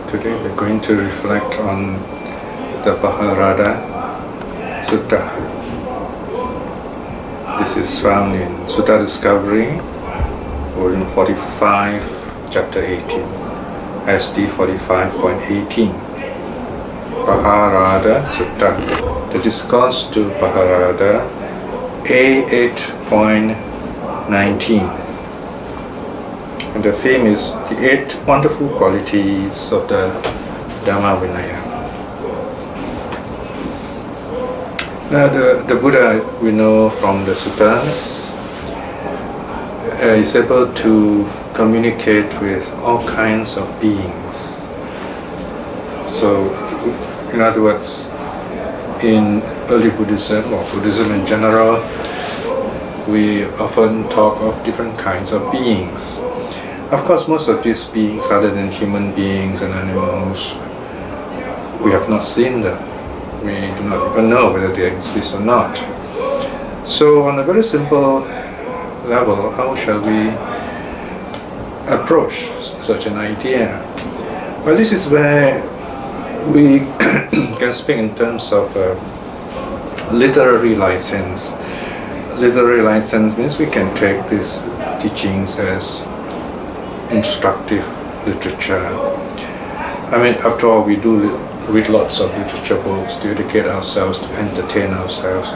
Today we're going to reflect on the Pahārāda Sutta. This is found in Sutta Discovery, volume 45, chapter 18, SD 45.18. Pahārāda Sutta. The discourse to Pahārāda, A8.19. And the theme is the 8 wonderful qualities of the Dharma-Vinaya. Now the Buddha, we know from the suttas, is able to communicate with all kinds of beings. So, in other words, in early Buddhism, or Buddhism in general, we often talk of different kinds of beings. Of course, most of these beings, other than human beings and animals, we have not seen them. We do not even know whether they exist or not. So, on a very simple level, how shall we approach such an idea? Well, this is where we can speak in terms of literary license. Literary license means we can take these teachings as instructive literature. I mean, after all, we do read lots of literature books to educate ourselves, to entertain ourselves,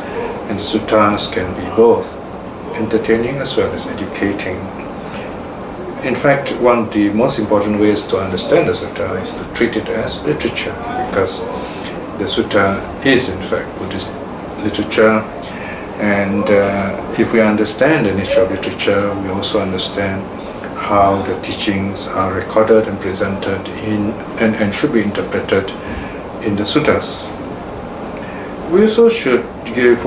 and the suttas can be both entertaining as well as educating. In fact, one of the most important ways to understand the sutta is to treat it as literature, because the sutta is in fact Buddhist literature, and if we understand the nature of literature, we also understand how the teachings are recorded and presented in and should be interpreted in the suttas. We also should give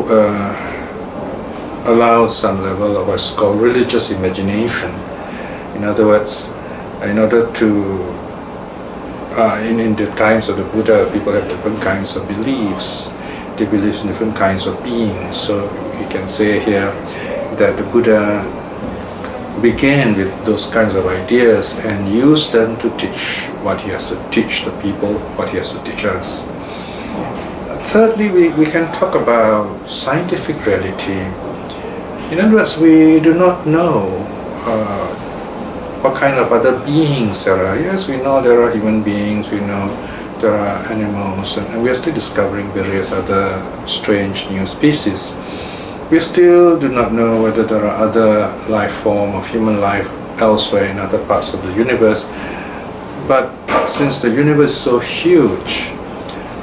allow some level of what's called religious imagination. In other words, in order to in the times of the Buddha, people have different kinds of beliefs. They believe in different kinds of beings. So we can say here that the Buddha began with those kinds of ideas and used them to teach what he has to teach the people, what he has to teach us. Thirdly, we can talk about scientific reality. In other words, we do not know what kind of other beings there are. Yes, we know there are human beings, we know there are animals, and we are still discovering various other strange new species. We still do not know whether there are other life form of human life elsewhere in other parts of the universe. But since the universe is so huge,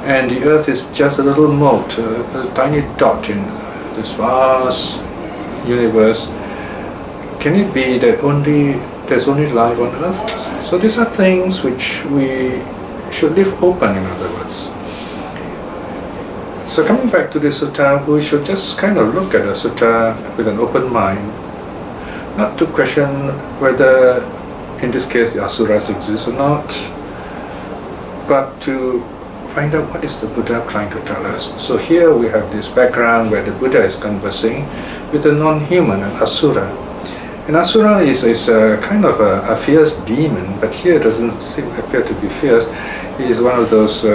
and the earth is just a little mote, a tiny dot in this vast universe, can it be that there's only life on earth? So these are things which we should leave open, in other words. So coming back to the sutta, we should just kind of look at the sutta with an open mind, not to question whether, in this case, the asuras exist or not, but to find out what is the Buddha trying to tell us. So here we have this background where the Buddha is conversing with a non-human, an asura. An asura is a kind of a fierce demon, but here it doesn't appear to be fierce. He is one of those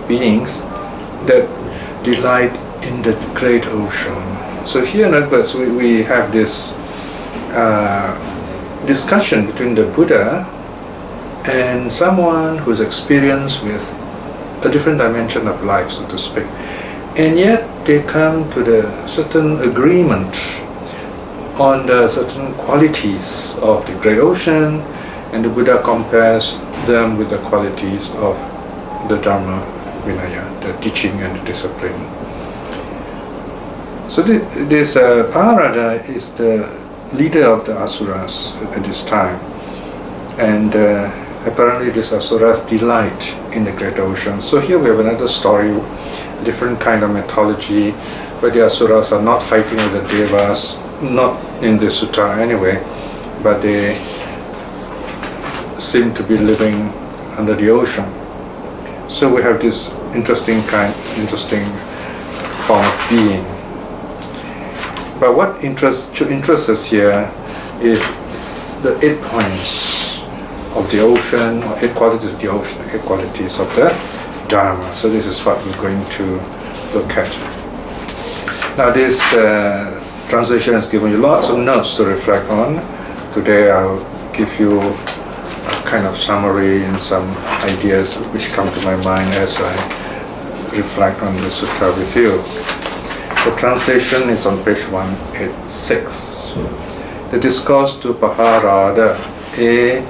beings that delight in the great ocean. So here in other words, we have this discussion between the Buddha and someone who's experienced with a different dimension of life, so to speak. And yet they come to the certain agreement on the certain qualities of the great ocean, and the Buddha compares them with the qualities of the Dharma-Vinaya, the teaching and the discipline. So this Pahārāda is the leader of the asuras at this time, and apparently these asuras delight in the great ocean. So here we have another story, a different kind of mythology, where the asuras are not fighting with the devas, not in the sutta anyway, but they seem to be living under the ocean. So we have this interesting form of being. But what should interest us here is the 8 points of the ocean, or 8 qualities of the ocean, 8 qualities of the Dharma. So this is what we're going to look at. Now this translation has given you lots of notes to reflect on. Today I'll give you a kind of summary and some ideas which come to my mind as I reflect on the sutta with you. The translation is on page 186. The discourse to Pahārāda, A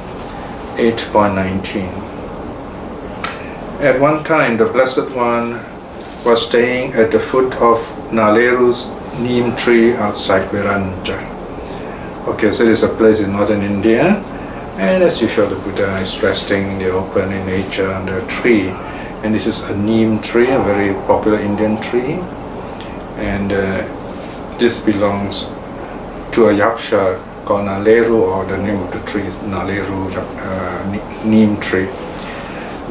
8.19. At one time, the Blessed One was staying at the foot of Naleru's neem tree outside Viranja. Okay, so this is a place in northern India, and as usual, the Buddha is resting in the open in nature under a tree. And this is a neem tree, a very popular Indian tree, and this belongs to a yaksha called Naleru, or the name of the tree is Naleru, neem tree.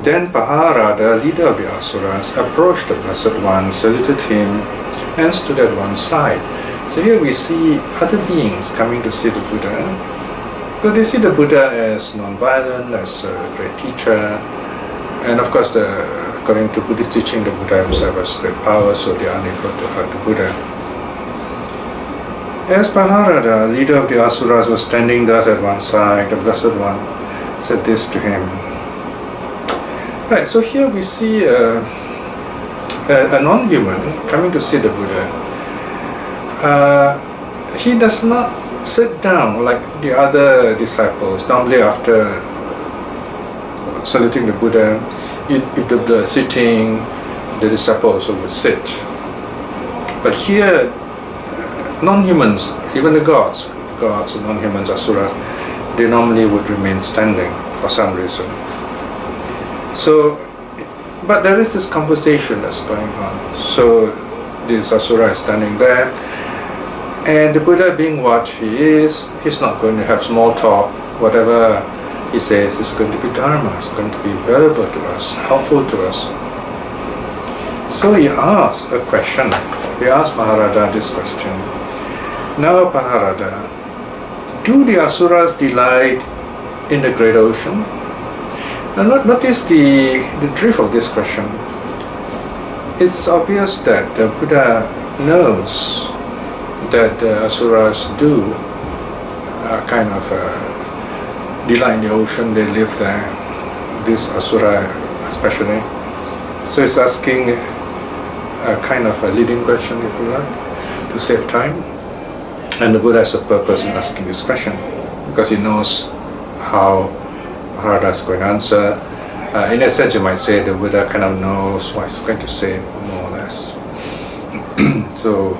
Then Pahārāda, leader of the asuras, approached the Blessed One, saluted him, and stood at one side. So here we see other beings coming to see the Buddha. So they see the Buddha as non-violent, as a great teacher, and of course, according to Buddhist teaching, the Buddha himself has great power, so they are unable to hurt the Buddha. As Pahārāda, leader of the asuras, was standing thus at one side, the Blessed One said this to him. Right, so here we see a non-human coming to see the Buddha. He does not sit down like the other disciples. Normally after saluting the Buddha, if the Buddha is sitting, the disciple also would sit. But here, non-humans, even the gods and non-humans, asuras, they normally would remain standing for some reason. So, but there is this conversation that's going on. So, this asura is standing there, and the Buddha, being what he is, he's not going to have small talk. Whatever he says is going to be Dharma, it's going to be valuable to us, helpful to us. So he asked a question. He asked Pahārāda this question. Now, Pahārāda, do the asuras delight in the great ocean? Now notice the drift of this question. It's obvious that the Buddha knows that the asuras do kind of delight in the ocean, they live there, this asura especially. So it's asking a kind of a leading question, if you like, to save time. And the Buddha has a purpose in asking this question, because he knows how Pahārāda is going to answer. In a sense, you might say the Buddha kind of knows what he's going to say, more or less. So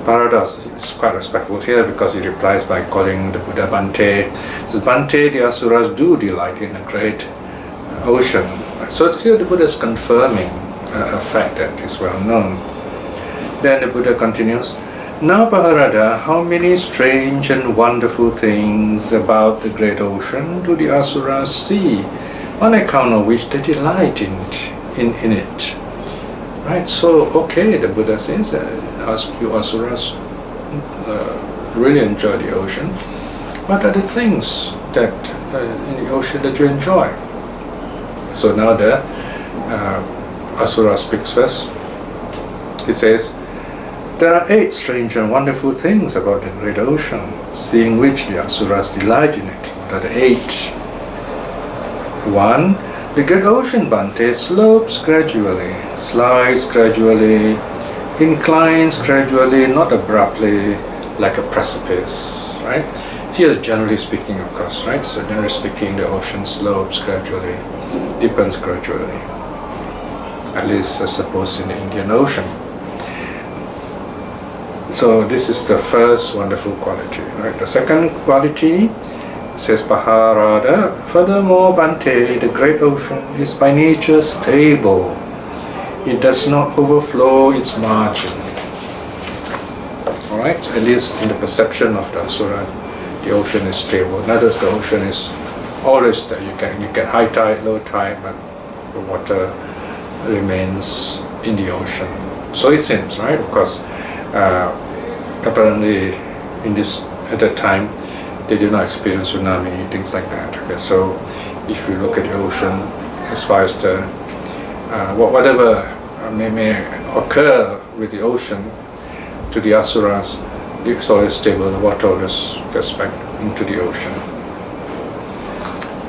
Pahārāda is quite respectful here, because he replies by calling the Buddha Bhante. He says, Bhante, the asuras do delight in a great ocean. So here the Buddha is confirming a fact that is well known. Then the Buddha continues, now Pahārāda, how many strange and wonderful things about the great ocean do the asuras see, on account of which they delight in it? Right, so okay, the Buddha says, you asuras really enjoy the ocean. What are the things that in the ocean that you enjoy? So now the asura speaks first. He says, there are 8 strange and wonderful things about the great ocean, seeing which the asuras delight in it. What are the 8? 1. The great ocean, Bhante, slopes gradually, slides gradually, inclines gradually, not abruptly, like a precipice, right? Here, generally speaking, of course, right? So generally speaking, the ocean slopes gradually, deepens gradually. At least, I suppose, in the Indian Ocean. So this is the first wonderful quality, right? The second quality, says Pahārāda, furthermore, Bhante, the great ocean is by nature stable. It does not overflow its margin. Alright, at least in the perception of the asura, the ocean is stable. In other words, the ocean is always there. You can high tide, low tide, but the water remains in the ocean. So it seems, right? Of course, apparently at that time, they did not experience tsunami, things like that. Okay, so if you look at the ocean, as far as the whatever may occur with the ocean, to the asuras, it's always stable. The water always gets back into the ocean.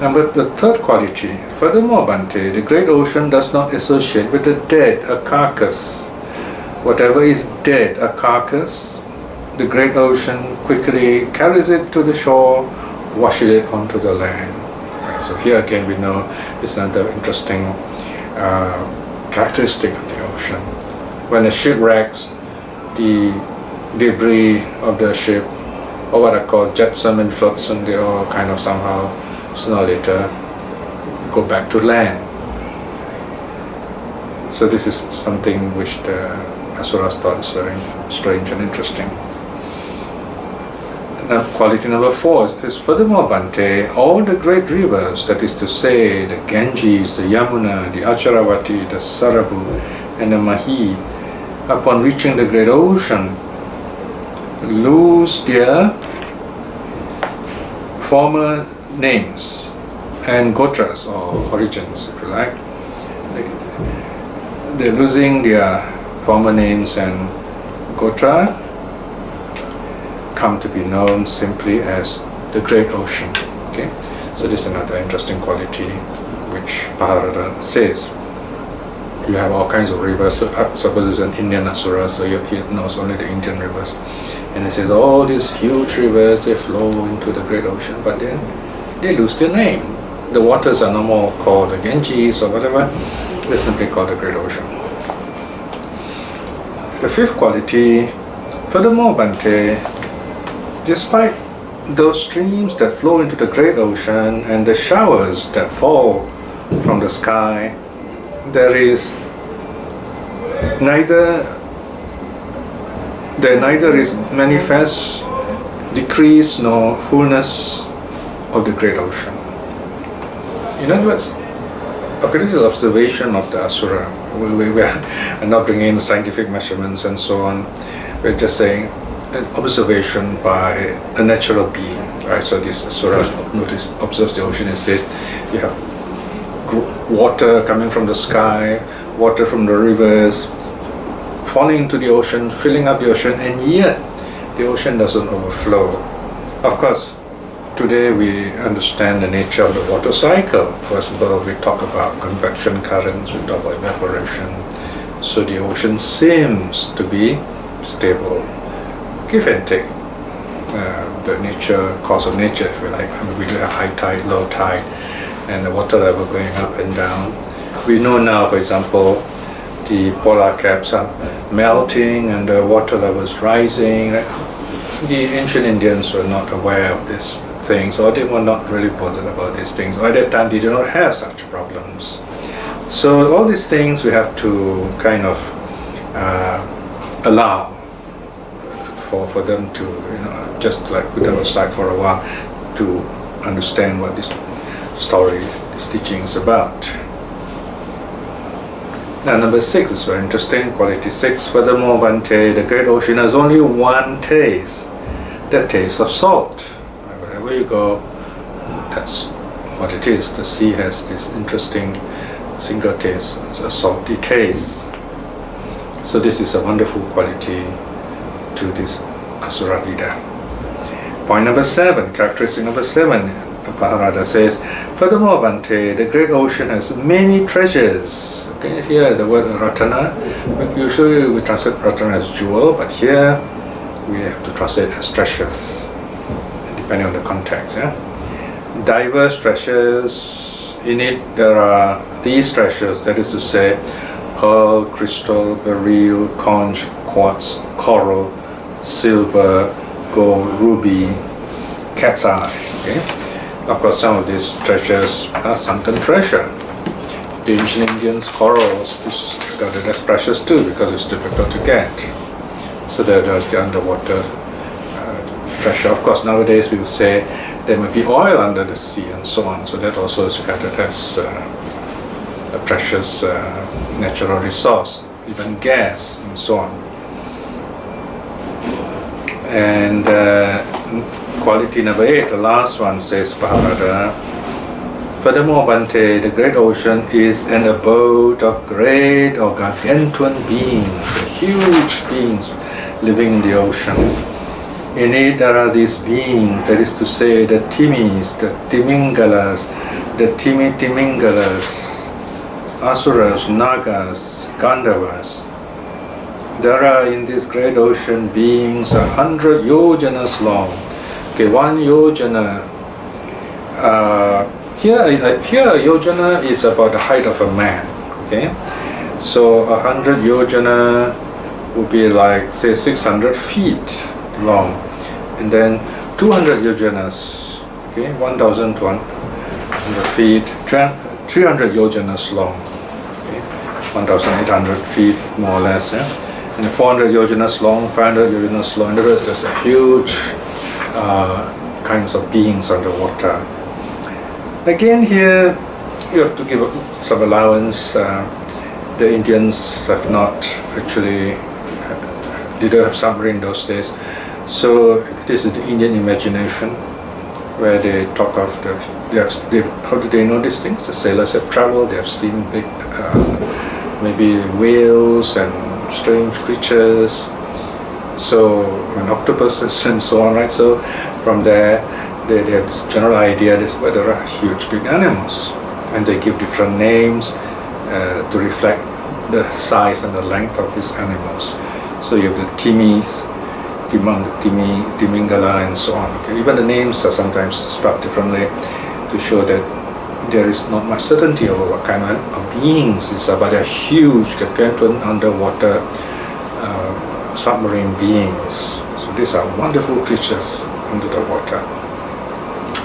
But the third quality, furthermore, Bhante, the great ocean does not associate with the dead, a carcass. Whatever is dead, a carcass, the great ocean quickly carries it to the shore, washes it onto the land. Right, so here again we know it's another interesting characteristic of the ocean. When a ship wrecks, the debris of the ship, or what I call jetsam and flotsam, they all kind of somehow, sooner or later, go back to land. So this is something which the asuras thought is very strange and interesting. Now, quality number 4 is furthermore, Bhante, all the great rivers, that is to say, the Ganges, the Yamuna, the Acharavati, the Sarabu, and the Mahi, upon reaching the great ocean, lose their former names and gotras, or origins, if you like. They're losing their former names and gotra, come to be known simply as the great ocean. Okay, so this is another interesting quality which Pahārāda says. You have all kinds of rivers. Suppose it's an Indian asura, so he knows only the Indian rivers, and he says all these huge rivers, they flow into the great ocean, but then they lose their name. The waters are no more called the Ganges or whatever, they're simply called the great ocean. The fifth quality, furthermore, Bhante, despite those streams that flow into the great ocean and the showers that fall from the sky, there neither is manifest decrease nor fullness of the great ocean. In other words, okay, this is observation of the asura. We are not bringing in scientific measurements and so on. We're just saying an observation by a natural being, right? So this asura observes the ocean and says you have water coming from the sky, water from the rivers, falling into the ocean, filling up the ocean, and yet the ocean doesn't overflow. Of course, today we understand the nature of the water cycle. First of all, we talk about convection currents, we talk about evaporation. So the ocean seems to be stable, give and take. The nature, cause of nature, if you like. I mean, we do have high tide, low tide, and the water level going up and down. We know now, for example, the polar caps are melting and the water level is rising. The ancient Indians were not aware of these things, or they were not really bothered about these things. Or at that time, they did not have such problems. So all these things we have to kind of allow for them to, just like put them aside for a while to understand what this story, this teaching is about. Now number 6 is very interesting, quality 6. Furthermore, Bhante, the great ocean has only one taste, the taste of salt. Wherever you go, that's what it is. The sea has this interesting single taste, it's a salty taste. So this is a wonderful quality to this asura leader. Point number 7, characteristic number 7, Pahārāda says, furthermore, Bhante, the great ocean has many treasures. Okay, here the word ratana, usually we translate ratana as jewel, but here we have to translate as treasures, depending on the context. Yeah? Diverse treasures. In it there are these treasures, that is to say, pearl, crystal, beryl, conch, quartz, coral, silver, gold, ruby, cat's eye. Okay? Of course, some of these treasures are sunken treasure. The ancient Indians, corals is regarded as precious too because it's difficult to get. So there's the underwater treasure. Of course, nowadays we would say there may be oil under the sea and so on. So that also is regarded as a precious natural resource, even gas and so on. And quality number 8, the last one, says Pahārāda. Furthermore, Bhante, the great ocean is an abode of great or gargantuan beings, huge beings living in the ocean. In it there are these beings, that is to say, the Timis, the Timingalas, the Timi-Timingalas, asuras, nagas, Gandharvas. There are in this great ocean beings 100 yojanas long. Okay, 1 yojana. Here a yojana is about the height of a man. Okay, so 100 yojana would be like, say, 600 feet long, and then 200 yojanas. Okay, 1,200 feet, 300 yojanas long. Okay, 1,800 feet more or less. Yeah? And 400 yojanas long, 500 yojanas long. In other words, there's a huge kinds of beings underwater. Again, here you have to give some allowance. The Indians have not actually didn't have submarine in those days, so this is the Indian imagination, where they talk of how do they know these things? The sailors have traveled, they have seen big, maybe whales and strange creatures, so and octopuses and so on, right? So from there they have this general idea that there are huge big animals, and they give different names to reflect the size and the length of these animals. So you have the Timis, Timingala, and so on. Okay? Even the names are sometimes spelled differently to show that there is not much certainty over what kind of beings it's about. They're huge, gargantuan underwater submarine beings. So these are wonderful creatures under the water.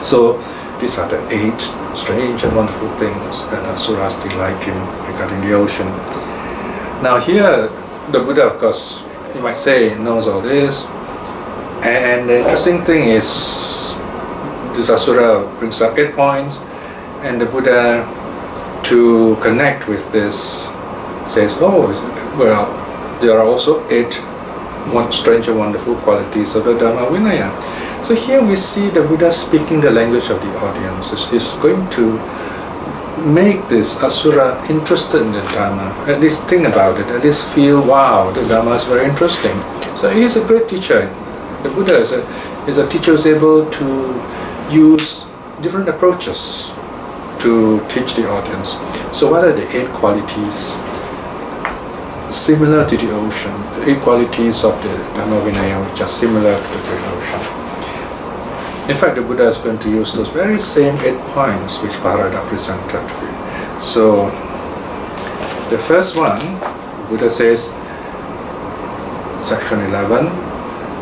So these are the 8 strange and wonderful things that asuras delight in regarding the ocean. Now here, the Buddha, of course, you might say, knows all this. And the interesting thing is, this asura brings up 8 points, and the Buddha, to connect with this, says, oh, well, there are also 8 strange and wonderful qualities of the Dharma-Vinaya. So here we see the Buddha speaking the language of the audience. He's going to make this asura interested in the Dharma, at least think about it, at least feel, wow, the Dharma is very interesting. So he's a great teacher. The Buddha is a teacher who is able to use different approaches to teach the audience. So what are the 8 qualities similar to the ocean, the 8 qualities of the Dharma-Vinaya which are similar to the great ocean? In fact, the Buddha is going to use those very same 8 points which Pahārāda presented. So, the first one, Buddha says, section 11,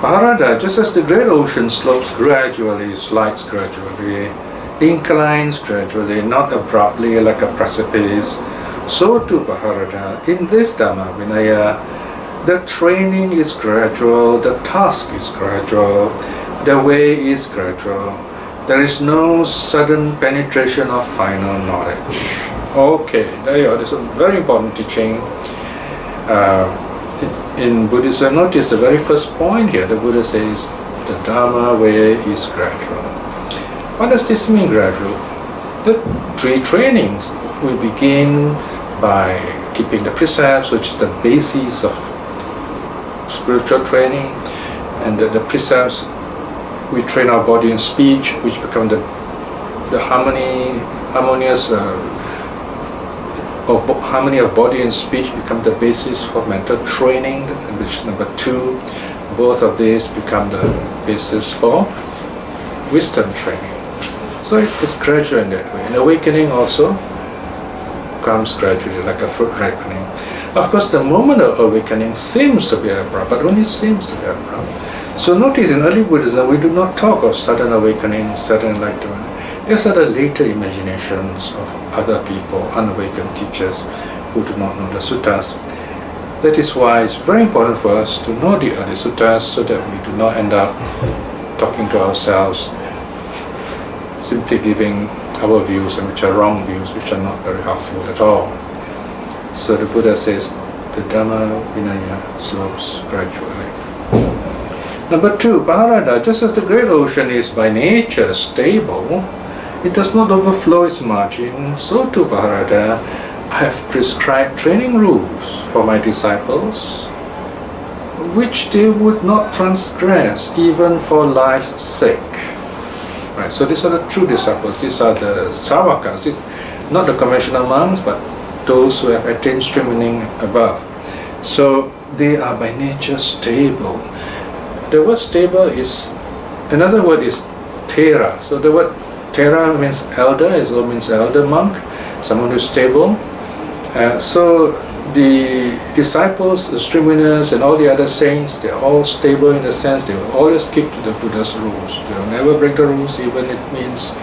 Pahārāda, just as the great ocean slopes gradually, slides gradually, inclines gradually, not abruptly like a precipice, so too Pahārāda, in this Dharma-Vinaya, the training is gradual, the task is gradual, the way is gradual. There is no sudden penetration of final knowledge. Okay, there you are. This is a very important teaching. In Buddhism, notice the very first point here. The Buddha says the Dharma way is gradual. What does this mean, gradual? The 3 trainings. We begin by keeping the precepts, which is the basis of spiritual training, and the precepts. We train our body and speech, which become the harmonious harmony of body and speech become the basis for mental training, which is number 2. Both of these become the basis for wisdom training. So it's gradual in that way. And awakening also comes gradually, like a fruit ripening. Of course, the moment of awakening seems to be abrupt, but only seems to be abrupt. So notice in early Buddhism, we do not talk of sudden awakening, sudden enlightenment. These are the later imaginations of other people, unawakened teachers who do not know the suttas. That is why it's very important for us to know the early suttas so that we do not end up talking to ourselves, simply giving our views, and which are wrong views, which are not very helpful at all. So the Buddha says the Dharma-Vinaya slopes gradually. Number 2, Pahārāda, just as the great ocean is by nature stable, it does not overflow its margin, so too, Pahārāda, I have prescribed training rules for my disciples, which they would not transgress even for life's sake. Right, so these are the true disciples, these are the savakas, not the conventional monks, but those who have attained stream meaning above. So they are by nature stable. The word stable is, another word is thera. So the word thera means elder, it also means elder monk, someone who is stable. So the disciples, the stream winners, and all the other saints, they are all stable in the sense they will always keep to the Buddha's rules. They will never break the rules, even if it means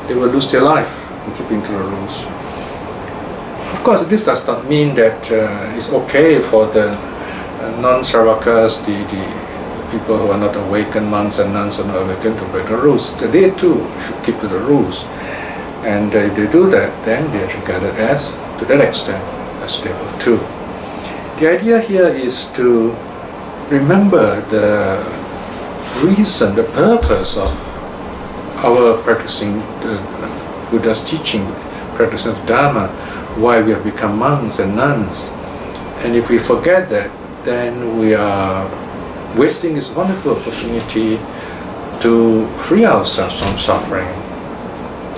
they will lose their life in keeping to the rules. Of course, this does not mean that it's okay for the non-sravakas, the people who are not awakened, monks and nuns who are not awakened, to break the rules. So they too should keep to the rules. And if they do that, then they are regarded as, to that extent, as stable too. The idea here is to remember the reason, the purpose of our practicing the Buddha's teaching, practicing the Dharma, why we have become monks and nuns. And if we forget that, then we are wasting this wonderful opportunity to free ourselves from suffering.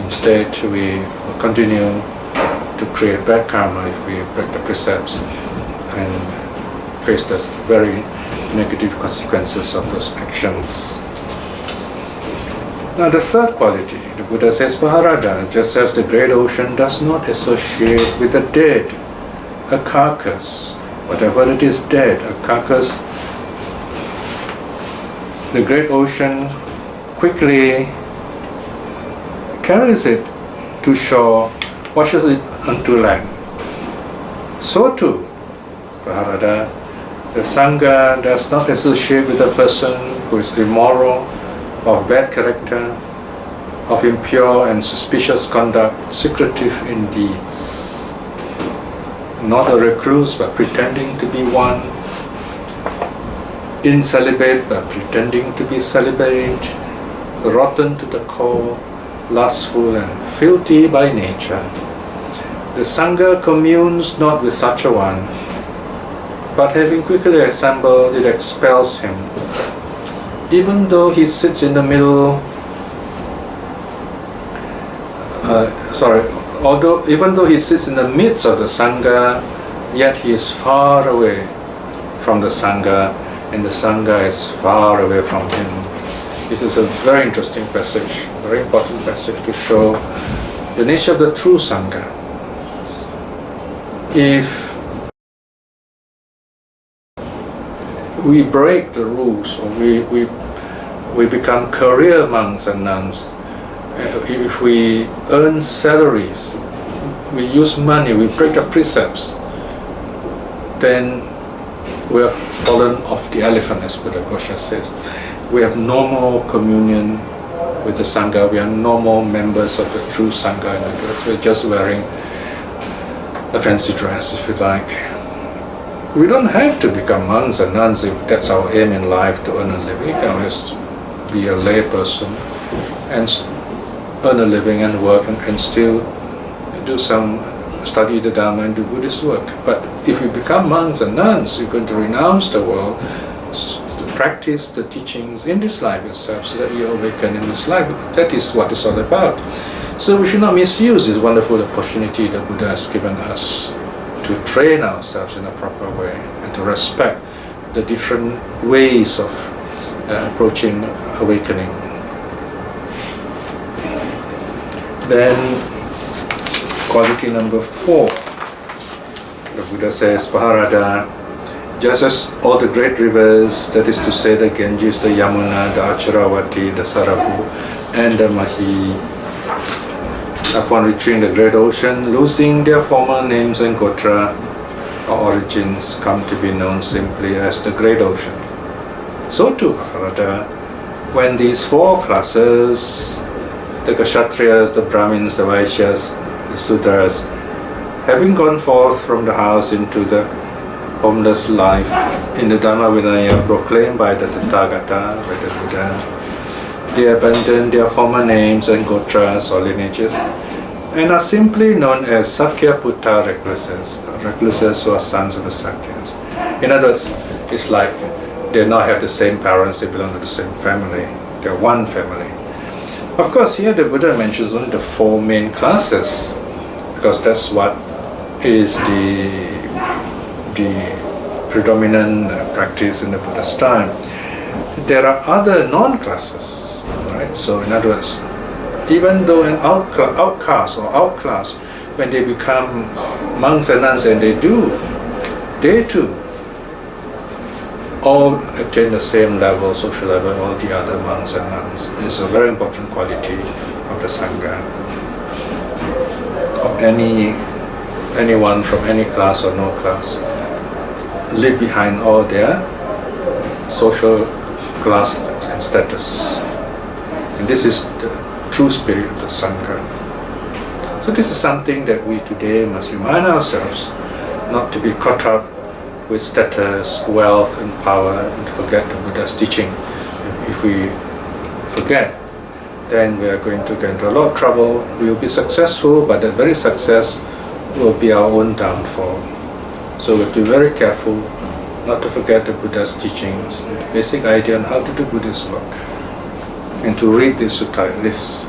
Instead, we continue to create bad karma if we break the precepts and face the very negative consequences of those actions. Now the third quality, the Buddha says, Pahārāda, just as the great ocean does not associate with the dead, a carcass, whatever it is dead, a carcass, the great ocean quickly carries it to shore, washes it onto land. So too, Pahārāda, the Sangha does not associate with a person who is immoral, of bad character, of impure and suspicious conduct, secretive in deeds. Not a recluse but pretending to be one, incelibate but pretending to be celibate, rotten to the core, lustful and filthy by nature. The Sangha communes not with such a one, but having quickly assembled, it expels him. Even though he sits in the middle, even though he sits in the midst of the Sangha, yet he is far away from the Sangha, and the Sangha is far away from him. This is a very interesting passage, very important passage to show the nature of the true Sangha. If we break the rules, or we become career monks and nuns, if we earn salaries, we use money, we break the precepts, then we have fallen off the elephant, as Buddha Gosha says. We have no more communion with the Sangha, we are no more members of the true Sangha. In other words, we're just wearing a fancy dress, if you like. We don't have to become monks and nuns if that's our aim in life, to earn a living. We can always be a lay person and earn a living and work and still do some study the Dharma and do Buddhist work. But if we become monks and nuns, we're going to renounce the world, to practice the teachings in this life itself so that you awaken in this life. That is what it's all about. So we should not misuse this wonderful opportunity that Buddha has given us to train ourselves in a proper way and to respect the different ways of approaching awakening. Then quality number 4, the Buddha says, Pahārāda, just as all the great rivers, that is to say the Ganges, the Yamuna, the Acharavati, the Sarabu and the Mahi, upon reaching the great ocean, losing their former names and gotra or origins, come to be known simply as the great ocean. So too, Pahārāda, when these 4 classes, the Kshatriyas, the Brahmins, the Vaishyas, the Sudras, having gone forth from the house into the homeless life in the Dharma-Vinaya proclaimed by the Tathagata, by the Buddha. They abandon their former names and gotras or lineages and are simply known as Sakyaputta recluses who are sons of the Sakyas. In other words, it's like they now have the same parents, they belong to the same family, they're one family. Of course, here the Buddha mentions only the four main classes, because that's what is the predominant practice in the Buddha's time. There are other non-classes, right? So in other words, even though an outcast or outclass, when they become monks and nuns, and they too all attain the same level, social level, all the other monks and nuns. It's a very important quality of the Sangha. Of anyone from any class or no class, leave behind all their social class and status. And this is the true spirit of the Sangha. So this is something that we today must remind ourselves, not to be caught up with status, wealth and power, and forget the Buddha's teaching. If we forget, then we are going to get into a lot of trouble. We will be successful, but that very success will be our own downfall. So we have to be very careful not to forget the Buddha's teachings, the basic idea on how to do Buddhist work, and to read this sutta list.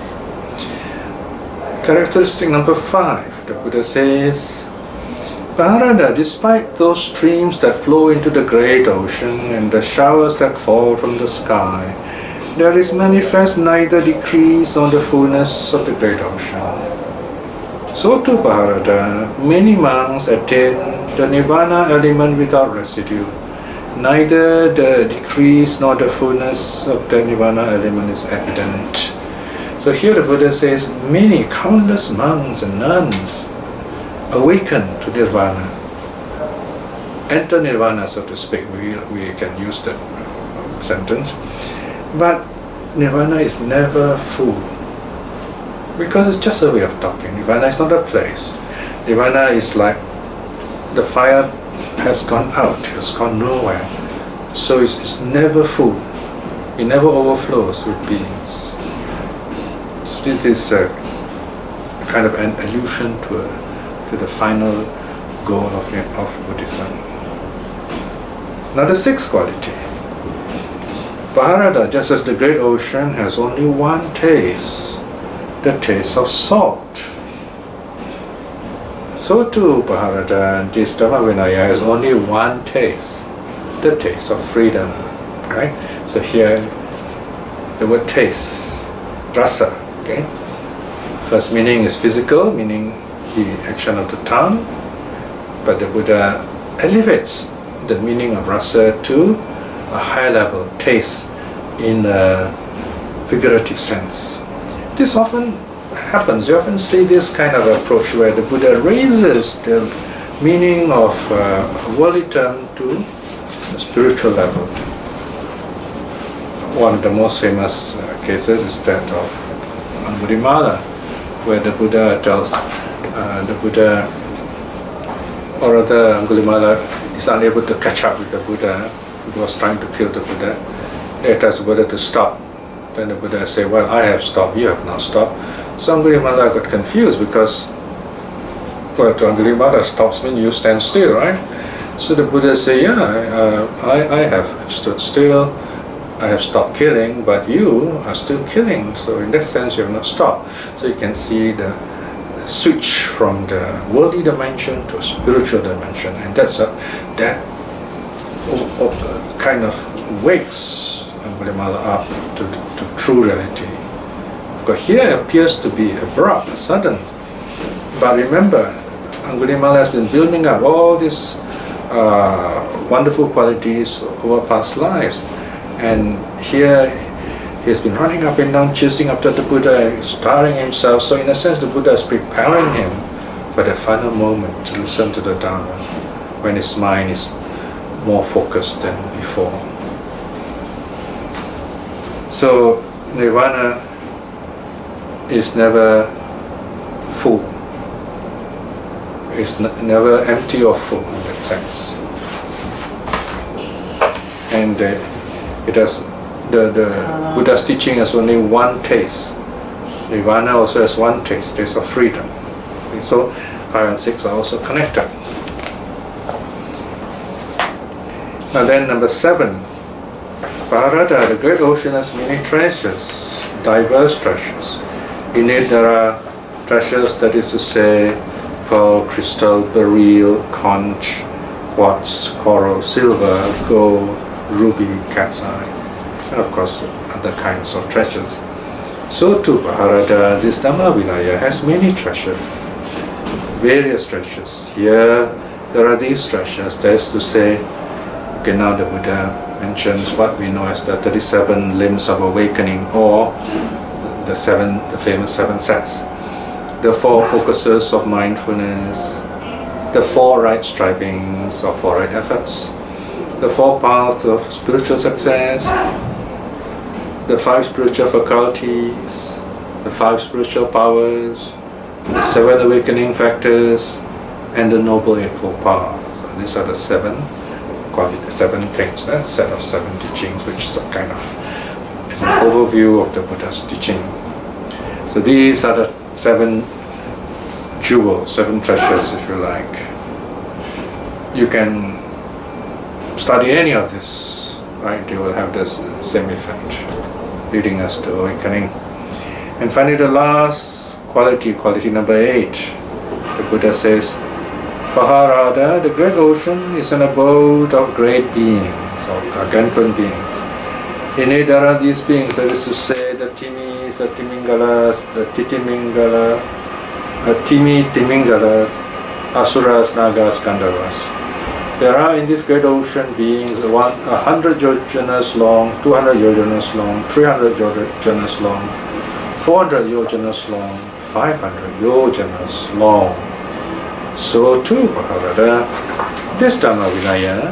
Characteristic number 5, the Buddha says, Pahārāda, despite those streams that flow into the great ocean and the showers that fall from the sky, there is manifest neither decrease nor the fullness of the great ocean. So too, Pahārāda, many monks attain the nirvana element without residue. Neither the decrease nor the fullness of the nirvana element is evident. So here the Buddha says, many countless monks and nuns awaken to nirvana, enter nirvana, so to speak. We can use that sentence. But nirvana is never full, because it's just a way of talking. Nirvana is not a place. Nirvana is like the fire has gone out, it has gone nowhere. So it's never full. It never overflows with beings. So this is a kind of an allusion to the final goal of Buddhism. Now the 6th quality. Pahārāda, just as the great ocean has only one taste, the taste of salt, so too, Pahārāda, this Dharma-Vinaya has only one taste, the taste of freedom. Right? So here, the word taste, rasa. Okay? First meaning is physical, meaning the action of the tongue, but the Buddha elevates the meaning of rasa to a high level, taste, in a figurative sense. This often happens. You often see this kind of approach where the Buddha raises the meaning of a worldly term to a spiritual level. One of the most famous cases is that of Angulimala, where the Buddha tells or rather Angulimala is unable to catch up with the Buddha, who was trying to kill the Buddha. He tells the Buddha to stop. Then the Buddha says, well, I have stopped, you have not stopped. So Angulimala got confused because, well, to Angulimala, stops means you stand still, right? So the Buddha said, yeah, I have stood still, I have stopped killing, but you are still killing. So in that sense, you have not stopped. So you can see the switch from the worldly dimension to a spiritual dimension, and that kind of wakes Angulimala up to true reality. Because here it appears to be abrupt, sudden. But remember, Angulimala has been building up all these wonderful qualities over past lives, and here he has been running up and down, chasing after the Buddha, starring himself. So in a sense, the Buddha is preparing him for the final moment to listen to the Dharma, when his mind is more focused than before. So nirvana is never full. It's never empty or full in that sense. it has the Buddha's teaching has only one taste. Nirvana also has one taste of freedom. Okay, so 5 and 6 are also connected. Now then, number 7, Pahārāda, the great ocean, has many treasures, diverse treasures. In it there are treasures, that is to say, pearl, crystal, beryl, conch, quartz, coral, silver, gold, ruby, cat's eye, and of course other kinds of treasures. So too Pahārāda, this Dharma-Vinaya has many treasures, various treasures. Here there are these treasures, that is to say, okay, now the Buddha mentions what we know as the 37 limbs of awakening, or the famous 7 sets, the 4 focuses of mindfulness, the 4 right strivings or 4 right efforts, the 4 paths of spiritual success, the 5 spiritual faculties, the 5 spiritual powers, the 7 awakening factors, and the Noble Eightfold Path. So these are the 7, call it the 7 things, a set of 7 teachings, which is a kind of, it's an overview of the Buddha's teaching. So these are the 7 jewels, 7 treasures, if you like. You can study any of this, right? You will have this same effect, leading us to awakening. And finally, the last quality number 8, the Buddha says, Pahārāda, the great ocean, is an abode of great beings, or gargantuan beings. In it there are these beings, that is to say, the Timis, the Timingalas, the Titimingala, Timingalas, asuras, nagas, Gandharvas. There are in this great ocean beings 100 yojanas long, 200 yojanas long, 300 yojanas long, 400 yojanas long, 500 yojanas long. So too, Pahārāda, this Dharma-Vinaya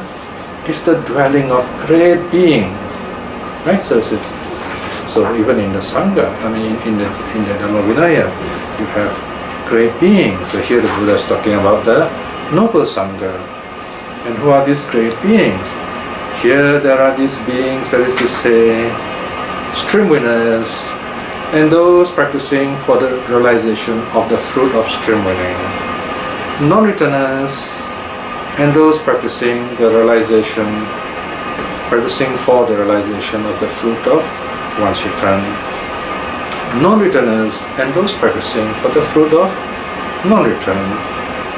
is the dwelling of great beings, right? So even in the Sangha, in the Dharma-Vinaya, you have great beings. So here the Buddha is talking about the noble Sangha. And who are these great beings? Here there are these beings, that is to say, stream winners, and those practicing for the realization of the fruit of stream winning. Non-returners, and those practicing for the realization of the fruit of one's return. Non-returners, and those practicing for the fruit of non-return.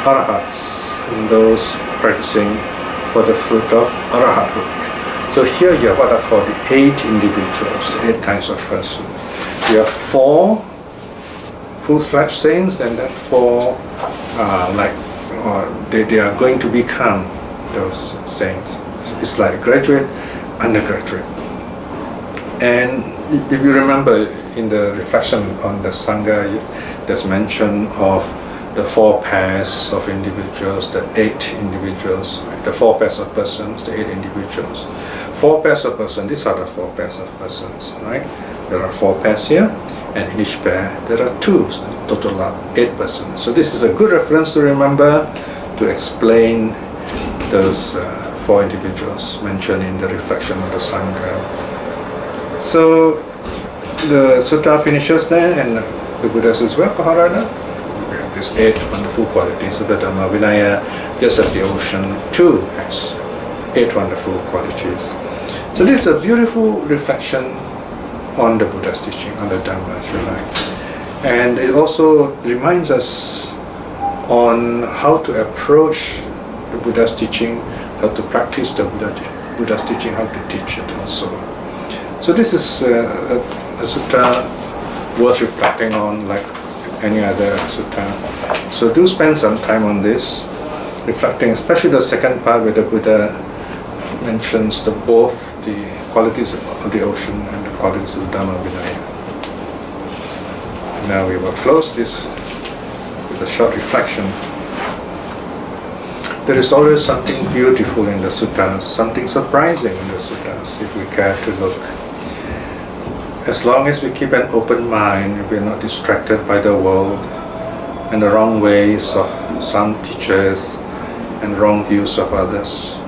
Arahats, and those practicing for the fruit of arahathood. So here you have what are called the 8 individuals, the 8 kinds of persons. You have 4 full-fledged saints, and then 4 they are going to become those saints. It's like graduate, undergraduate. And if you remember in the reflection on the Sangha, there's mention of the 4 pairs of individuals, the 8 individuals, right? The 4 pairs of persons, the 8 individuals. 4 pairs of persons, these are the 4 pairs of persons, right? There are 4 pairs here, and in each pair there are 2, so total are 8 persons. So this is a good reference to remember to explain those 4 individuals mentioned in the reflection of the Sangha. So the sutta finishes there, and the Buddha says, well, Pahārāda, we have these 8 wonderful qualities of the Dharma-Vinaya, just as the ocean too has 8 wonderful qualities. So this is a beautiful reflection on the Buddha's teaching, on the Dhamma, if you like. And it also reminds us on how to approach the Buddha's teaching, how to practice the Buddha's teaching, how to teach it also. So this is a sutta worth reflecting on, like any other sutta. So do spend some time on this, reflecting, especially the second part where the Buddha mentions both the qualities of the ocean and the qualities of the Dharma-Vinaya. Now we will close this with a short reflection. There is always something beautiful in the suttas, something surprising in the suttas, if we care to look. As long as we keep an open mind, if we are not distracted by the world and the wrong ways of some teachers and wrong views of others,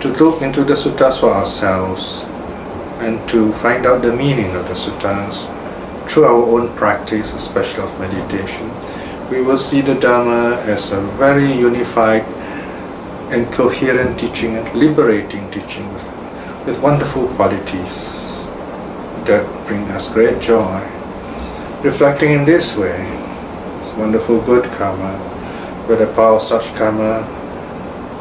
to look into the suttas for ourselves and to find out the meaning of the suttas through our own practice, especially of meditation. We will see the Dharma as a very unified and coherent teaching and liberating teaching with wonderful qualities that bring us great joy. Reflecting in this way, it's wonderful good karma. With the power of such karma,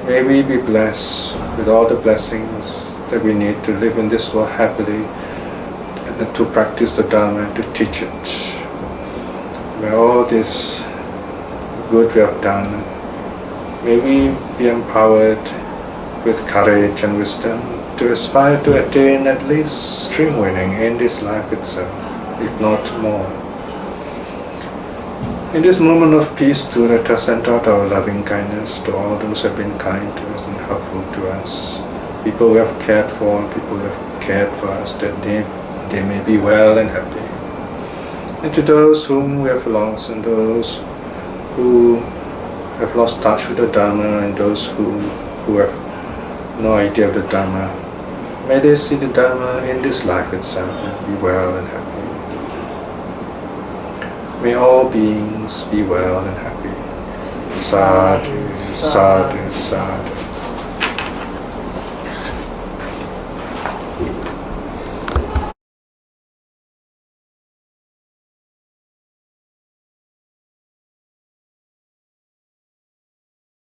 may we be blessed with all the blessings that we need to live in this world happily and to practice the Dharma and to teach it. May all this good we have done, may we be empowered with courage and wisdom to aspire to attain at least stream winning in this life itself, if not more. In this moment of peace too, let us send out our loving kindness to all those who have been kind to us and helpful to us, people we have cared for, people who have cared for us, that they may be well and happy. And to those whom we have lost, and those who have lost touch with the Dharma, and those who have no idea of the Dharma, may they see the Dharma in this life itself and be well and happy. May all beings be well and happy. Sadhu, sadhu, sadhu.